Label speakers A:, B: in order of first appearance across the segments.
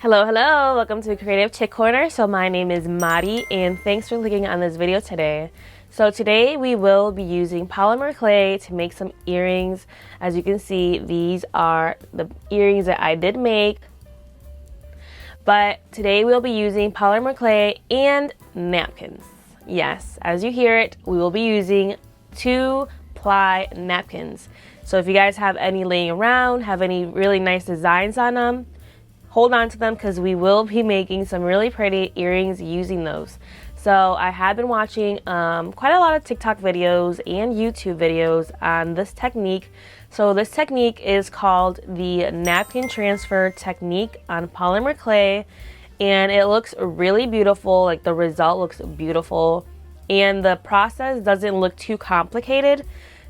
A: Hello, hello, welcome to Creative Chick Corner. So my name is Mari and thanks for clicking on this video today. So today we will be using polymer clay to make some earrings. As you can see, these are the earrings that I did make. But today we'll be using polymer clay and napkins. Yes, as you hear it, we will be using 2-ply napkins. So if you guys have any laying around, have any really nice designs on them, hold on to them because we will be making some really pretty earrings using those. So I have been watching quite a lot of TikTok videos and YouTube videos on this technique. So this technique is called the napkin transfer technique on polymer clay, and it looks really beautiful. Like, the result looks beautiful and the process doesn't look too complicated.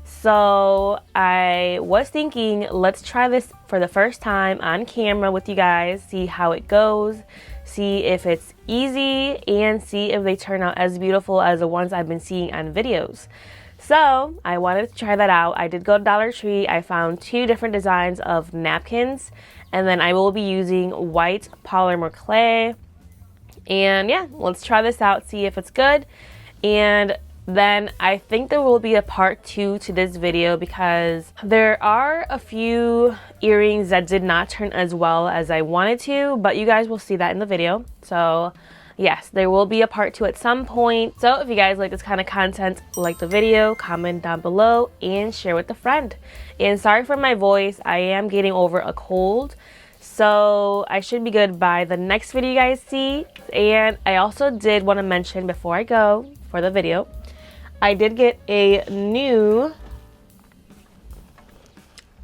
A: So I was thinking, let's try this for the first time on camera with you guys, see how it goes, see if it's easy, and see if they turn out as beautiful as the ones I've been seeing on videos. So I wanted to try that out. I did go to Dollar Tree. I found 2 different designs of napkins, and then I will be using white polymer clay. And yeah, let's try this out, see if it's good. And then I think there will be a part 2 to this video because there are a few earrings that did not turn as well as I wanted to, but you guys will see that in the video. So yes, there will be a part 2 at some point. So if you guys like this kind of content, like the video, comment down below, and share with a friend. And sorry for my voice, I am getting over a cold, so I should be good by the next video you guys see. And I also did want to mention before I go for the video, I did get a new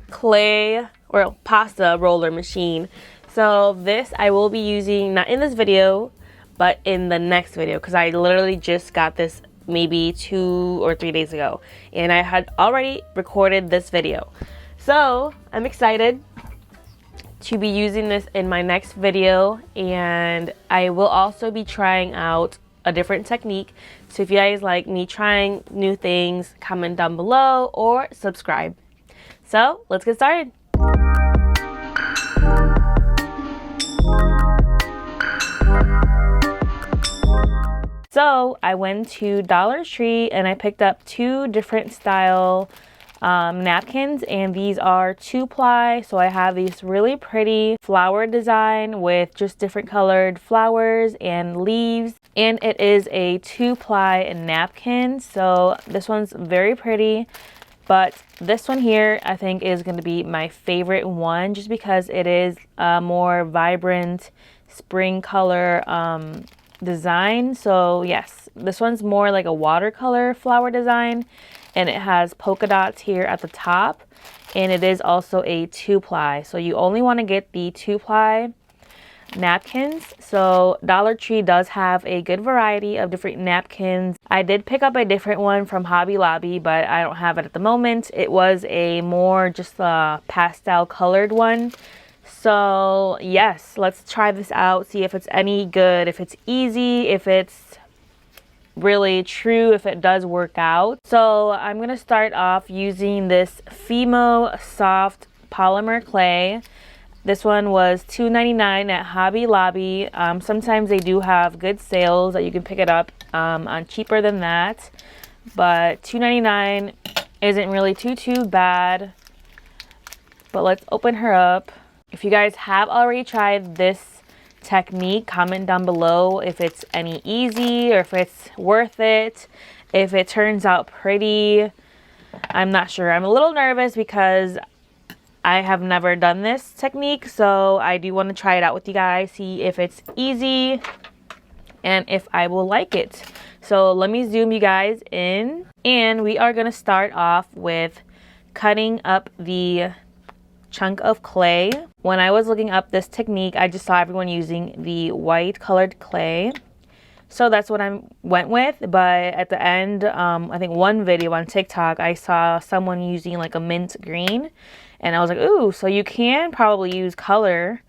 A: clay or pasta roller machine. So this I will be using not in this video, but in the next video, because I literally just got this maybe 2 or 3 days ago, and I had already recorded this video. So I'm excited to be using this in my next video, and I will also be trying out a different technique. So if you guys like me trying new things, comment down below or subscribe. So let's get started. So I went to Dollar Tree and I picked up 2 different style napkins, and these are 2-ply. So I have these really pretty flower design with just different colored flowers and leaves, and it is a 2-ply napkin. So this one's very pretty, but this one here I think is going to be my favorite one just because it is a more vibrant spring color design. So yes, this one's more like a watercolor flower design, and it has polka dots here at the top, and it is also a 2-ply. So you only want to get the 2-ply napkins. So Dollar Tree does have a good variety of different napkins. I did pick up a different one from Hobby Lobby, but I don't have it at the moment. It was a more just a pastel colored one. So yes, let's try this out, see if it's any good, if it's easy, if it's really true, if it does work out. So I'm going to start off using this Fimo soft polymer clay. This one was $2.99 at Hobby Lobby. Sometimes they do have good sales that you can pick it up on cheaper than that, but $2.99 isn't really too bad. But let's open her up. If you guys have already tried this technique, comment down below if it's any easy or if it's worth it, if it turns out pretty. I'm not sure. I'm a little nervous because I have never done this technique, so I do want to try it out with you guys, see if it's easy and if I will like it. So let me zoom you guys in, and we are going to start off with cutting up the chunk of clay. When I was looking up this technique, I just saw everyone using the white colored clay, so that's what I went with. But at the end, I think one video on TikTok, I saw someone using like a mint green, and I was like, ooh, so you can probably use colored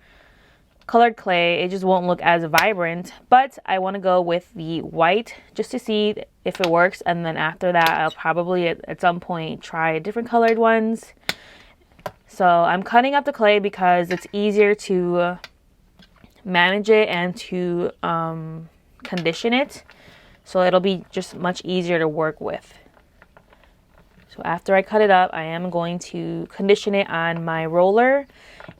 A: clay, it just won't look as vibrant. But I want to go with the white just to see if it works, and then after that I'll probably at some point try different colored ones. So I'm cutting up the clay because it's easier to manage it and to condition it. So it'll be just much easier to work with. So after I cut it up, I am going to condition it on my roller.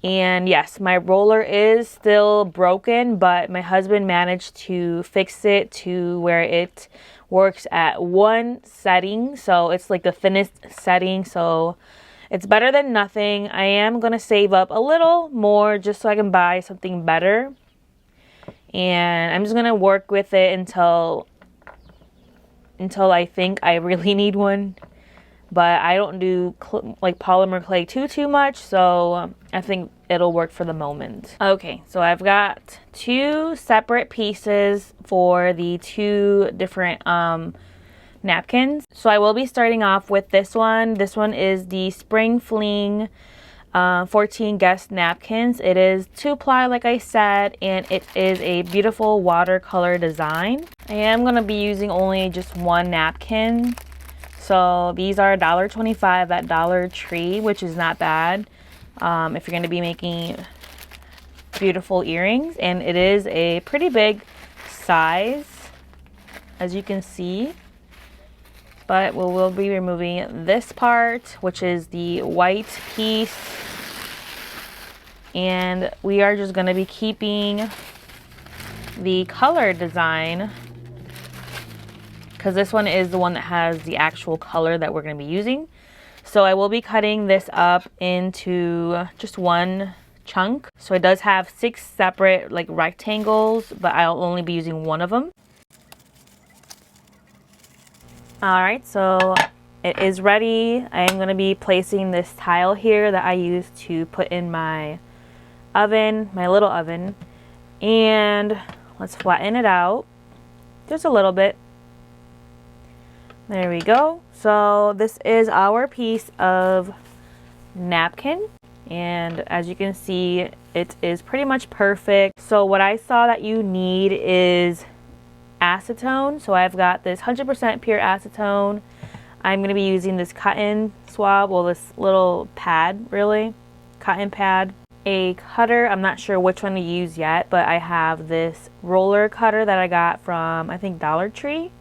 A: And yes, my roller is still broken, but my husband managed to fix it to where it works at one setting. So it's like the thinnest setting. So it's better than nothing. I am going to save up a little more just so I can buy something better. And I'm just going to work with it until I think I really need one. But I don't do like polymer clay too much, so I think it'll work for the moment. Okay, so I've got 2 separate pieces for the 2 different napkins. So I will be starting off with this one. This one is the Spring Fling 14 guest napkins. It is 2-ply, like I said, and it is a beautiful watercolor design. I am going to be using only just one napkin. So these are $1.25 at Dollar Tree, which is not bad if you're going to be making beautiful earrings. And it is a pretty big size, as you can see. But we will be removing this part, which is the white piece. And we are just going to be keeping the color design, because this one is the one that has the actual color that we're going to be using. So I will be cutting this up into just one chunk. So it does have 6 separate like rectangles, but I'll only be using one of them. Alright, so it is ready. I am going to be placing this tile here that I use to put in my oven, my little oven. And let's flatten it out just a little bit. There we go. So this is our piece of napkin, and as you can see, it is pretty much perfect. So what I saw that you need is acetone. So I've got this 100% pure acetone. I'm going to be using this cotton swab, well, this little pad, really, cotton pad. A cutter, I'm not sure which one to use yet, but I have this roller cutter that I got from, I think, Dollar Tree.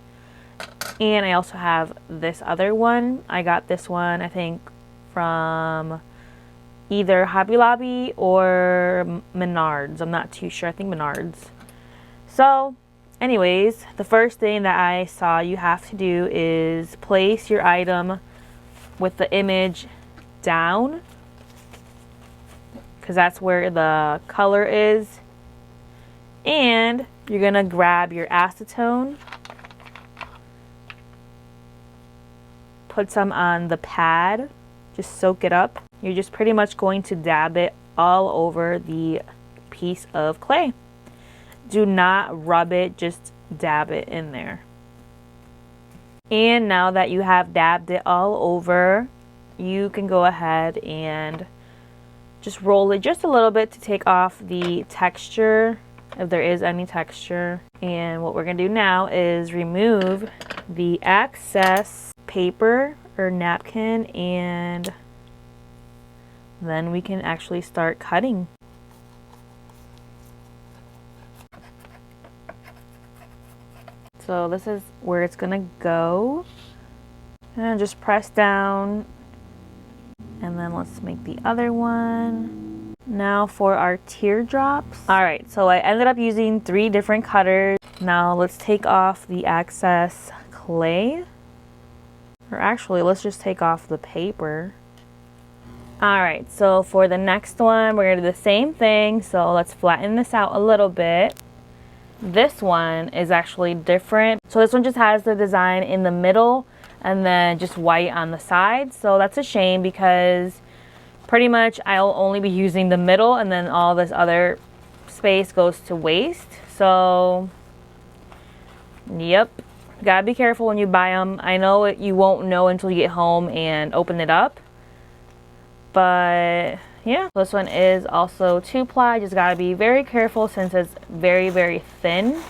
A: And I also have this other one. I got this one, I think, from either Hobby Lobby or Menards. I'm not too sure. I think Menards. So, anyways, the first thing that I saw you have to do is place your item with the image down, because that's where the color is. And you're going to grab your acetone. Put some on the pad, just soak it up. You're just pretty much going to dab it all over the piece of clay. Do not rub it, just dab it in there. And now that you have dabbed it all over, you can go ahead and just roll it just a little bit to take off the texture, if there is any texture. And what we're going to do now is remove the excess paper or napkin, and then we can actually start cutting. So this is where it's gonna go, and just press down, and then let's make the other one. Now for our teardrops. Alright, so I ended up using 3 different cutters. Now let's take off the excess clay. Or actually, let's just take off the paper. Alright, so for the next one, we're going to do the same thing. So let's flatten this out a little bit. This one is actually different. So this one just has the design in the middle and then just white on the side. So that's a shame, because pretty much I'll only be using the middle, and then all this other space goes to waste. So, yep. Gotta be careful when you buy them. I know you won't know until you get home and open it up. But yeah, this one is also 2-ply. Just gotta be very careful since it's very, very thin.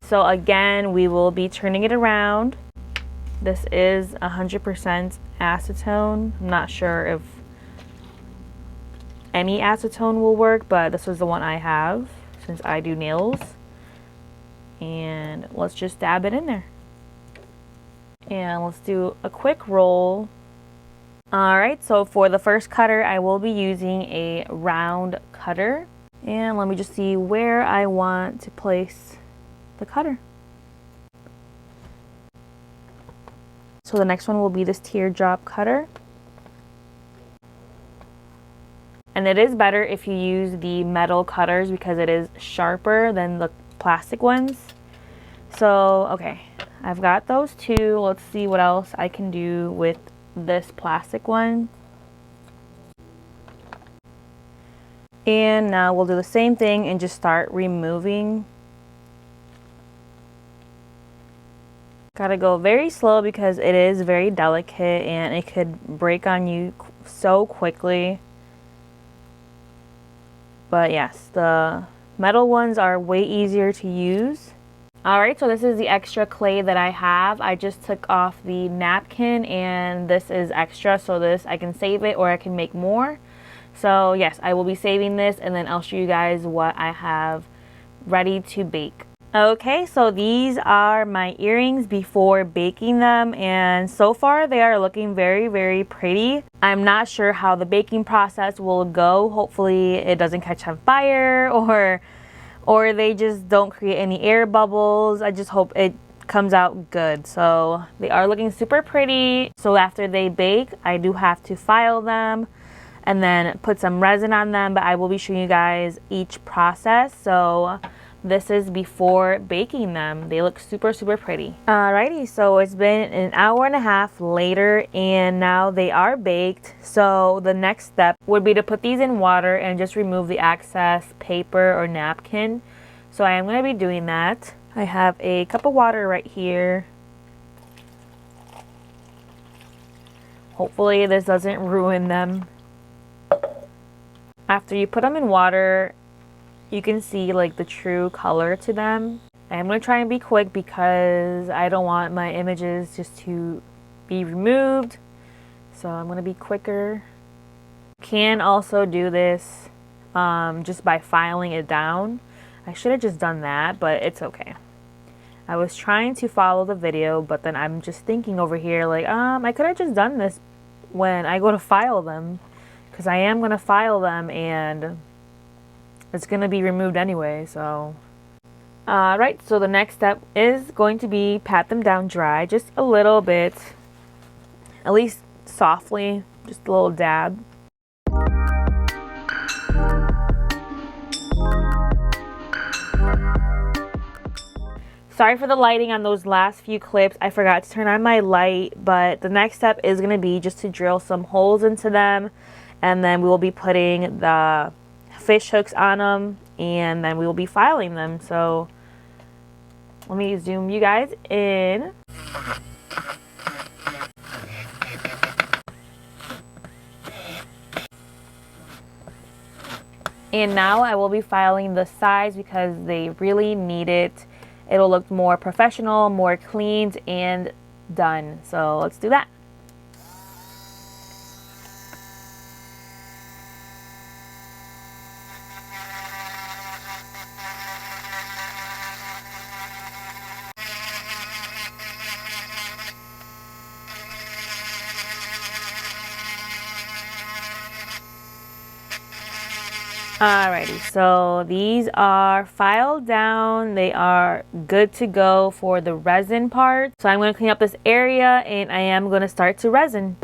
A: So again, we will be turning it around. This is 100% acetone. I'm not sure if any acetone will work, but this was the one I have since I do nails. And let's just dab it in there. And let's do a quick roll. Alright, so for the first cutter, I will be using a round cutter. And let me just see where I want to place the cutter. So the next one will be this teardrop cutter. And it is better if you use the metal cutters because it is sharper than the plastic ones. So, okay, I've got those two. Let's see what else I can do with this plastic one. And now we'll do the same thing and just start removing. Gotta go very slow because it is very delicate and it could break on you so quickly. But yes, the metal ones are way easier to use. Alright, so this is the extra clay that I have. I just took off the napkin and this is extra, so this I can save it or I can make more. So yes, I will be saving this and then I'll show you guys what I have ready to bake. Okay, so these are my earrings before baking them, and so far they are looking very, very pretty. I'm not sure how the baking process will go. Hopefully it doesn't catch on fire or they just don't create any air bubbles. I just hope it comes out good. So they are looking super pretty. So after they bake, I do have to file them and then put some resin on them, but I will be showing you guys each process. So this is before baking them. They look super, super pretty. Alrighty, so it's been an hour and a half later and now they are baked. So the next step would be to put these in water and just remove the excess paper or napkin. So I am going to be doing that. I have a cup of water right here. Hopefully this doesn't ruin them. After you put them in water, you can see like the true color to them. I'm going to try and be quick because I don't want my images just to be removed. So I'm going to be quicker. Can also do this just by filing it down. I should have just done that, but it's okay. I was trying to follow the video, but then I'm just thinking over here like, I could have just done this when I go to file them, because I am going to file them and it's going to be removed anyway. So right, so the next step is going to be pat them down dry just a little bit, at least softly, just a little dab. Sorry for the lighting on those last few clips. I forgot to turn on my light, but the next step is going to be just to drill some holes into them, and then we will be putting the fish hooks on them, and then we will be filing them. So let me zoom you guys in. And now I will be filing the sides because they really need it. It'll look more professional, more cleaned and done. So let's do that. Alrighty, so these are filed down. They are good to go for the resin part. So I'm going to clean up this area and I am going to start to resin.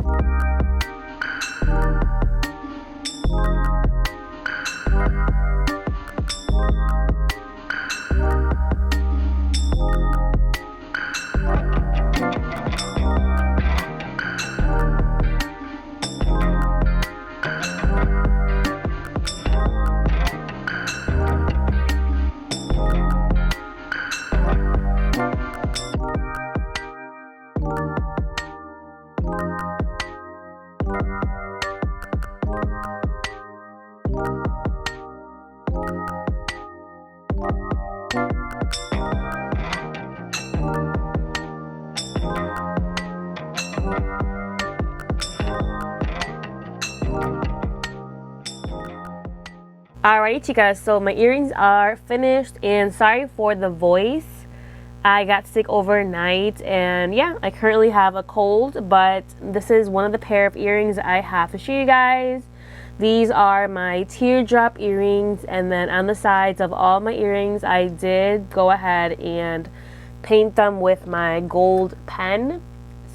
A: Alrighty, chicas, so my earrings are finished, and sorry for the voice. I got sick overnight, and yeah, I currently have a cold, but this is one of the pair of earrings I have to show you guys. These are my teardrop earrings, and then on the sides of all my earrings, I did go ahead and paint them with my gold pen.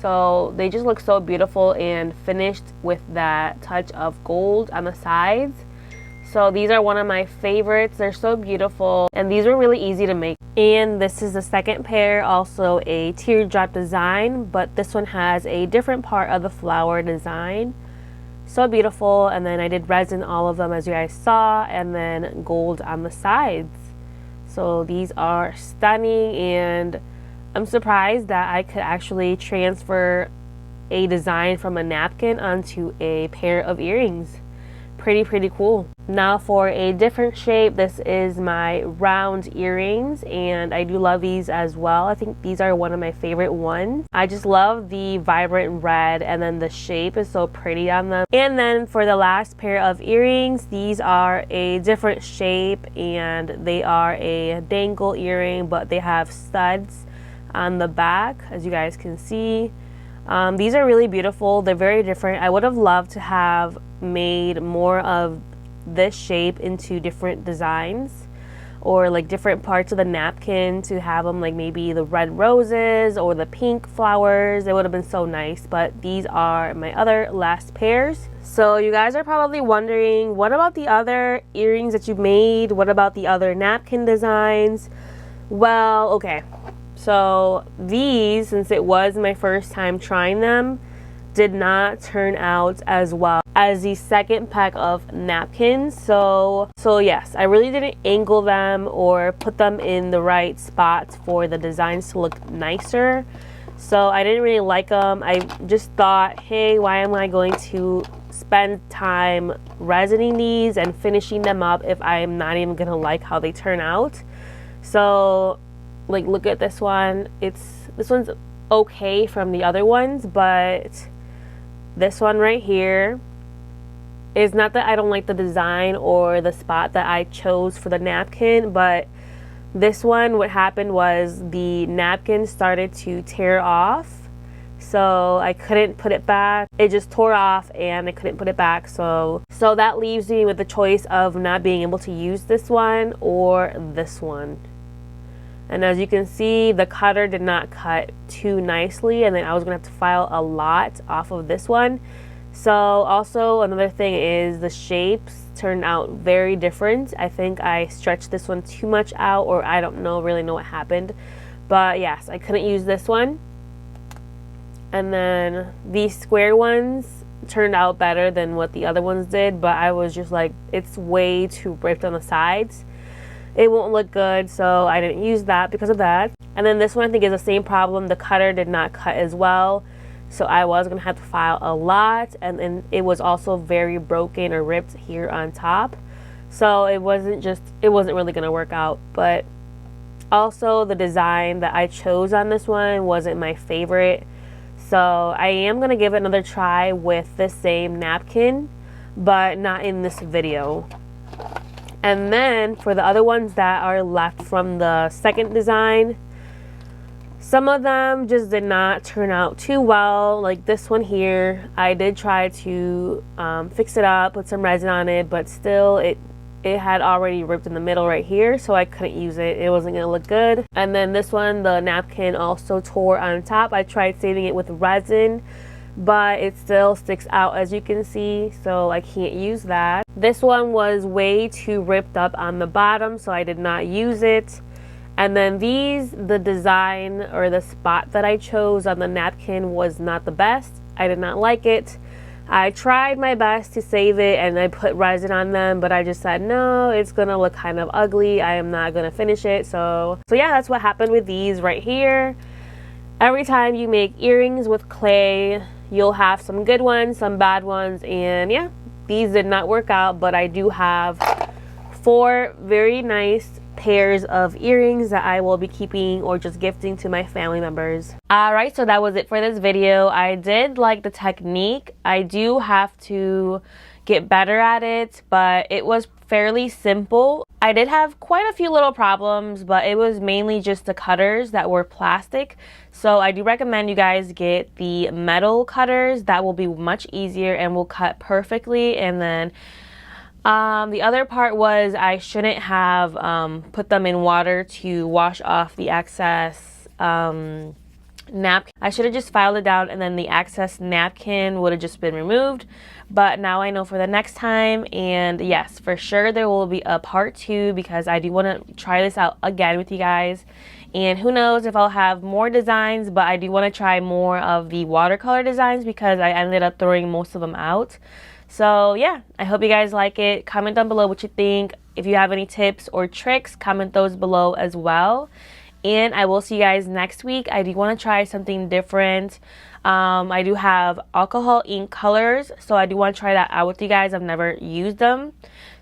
A: So they just look so beautiful and finished with that touch of gold on the sides. So these are one of my favorites. They're so beautiful, and these were really easy to make. And this is the second pair, also a teardrop design, but this one has a different part of the flower design. So beautiful. And then I did resin all of them, as you guys saw, and then gold on the sides. So these are stunning, and I'm surprised that I could actually transfer a design from a napkin onto a pair of earrings. Pretty cool. Now for a different shape, this is my round earrings, and I do love these as well. I think these are one of my favorite ones. I just love the vibrant red, and then the shape is so pretty on them. And then for the last pair of earrings, these are a different shape, and they are a dangle earring, but they have studs on the back, as you guys can see. These are really beautiful. They're very different. I would have loved to have made more of this shape into different designs, or like different parts of the napkin to have them, like maybe the red roses or the pink flowers. It would have been so nice. But these are my other last pairs. So you guys are probably wondering, what about the other earrings that you made? What about the other napkin designs? Well, okay. So these, since it was my first time trying them, did not turn out as well as the second pack of napkins. So yes, I really didn't angle them or put them in the right spots for the designs to look nicer. So I didn't really like them. I just thought, hey, why am I going to spend time resining these and finishing them up if I'm not even gonna like how they turn out? So like, look at this one. This one's okay from the other ones, but this one right here is not that I don't like the design or the spot that I chose for the napkin, but this one, what happened was the napkin started to tear off, so I couldn't put it back. It just tore off and I couldn't put it back. So that leaves me with the choice of not being able to use this one or this one. And as you can see, the cutter did not cut too nicely, and then I was gonna have to file a lot off of this one. So also another thing is the shapes turned out very different. I think I stretched this one too much out, or I don't really know what happened. But yes, I couldn't use this one. And then these square ones turned out better than what the other ones did, but I was just like, it's way too ripped on the sides. It won't look good, so I didn't use that because of that. And then this one I think is the same problem. The cutter did not cut as well, so I was gonna have to file a lot, and then it was also very broken or ripped here on top. So it wasn't really gonna work out. But also the design that I chose on this one wasn't my favorite. So I am gonna give it another try with the same napkin, but not in this video. And then for the other ones that are left from the second design, some of them just did not turn out too well. Like this one here, I did try to fix it up, put some resin on it, but still it had already ripped in the middle right here, so I couldn't use it. It wasn't gonna look good. And then this one, the napkin also tore on top. I tried saving it with resin, but it still sticks out, as you can see, so I can't use that. This one was way too ripped up on the bottom, so I did not use it. And then these, the design or the spot that I chose on the napkin was not the best. I did not like it. I tried my best to save it and I put resin on them, but I just said, no, it's gonna look kind of ugly. I am not gonna finish it. So yeah, that's what happened with these right here. Every time you make earrings with clay, you'll have some good ones, some bad ones, and yeah, these did not work out, but I do have 4 very nice pairs of earrings that I will be keeping or just gifting to my family members. Alright, so that was it for this video. I did like the technique. I do have to get better at it, but it was fairly simple. I did have quite a few little problems, but it was mainly just the cutters that were plastic. So I do recommend you guys get the metal cutters. That will be much easier and will cut perfectly. And then the other part was I shouldn't have put them in water to wash off the excess napkin. I should have just filed it down and then the excess napkin would have just been removed. But now I know for the next time, and yes, for sure there will be a part 2 because I do want to try this out again with you guys. And who knows if I'll have more designs, but I do want to try more of the watercolor designs because I ended up throwing most of them out. So yeah, I hope you guys like it. Comment down below what you think. If you have any tips or tricks, comment those below as well. And I will see you guys next week. I do want to try something different. I do have alcohol ink colors, so I do want to try that out with you guys. I've never used them,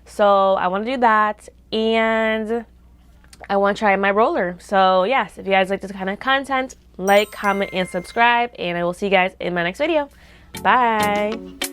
A: so I want to do that. And I want to try my roller. So yes, if you guys like this kind of content, like, comment, and subscribe. And I will see you guys in my next video. Bye.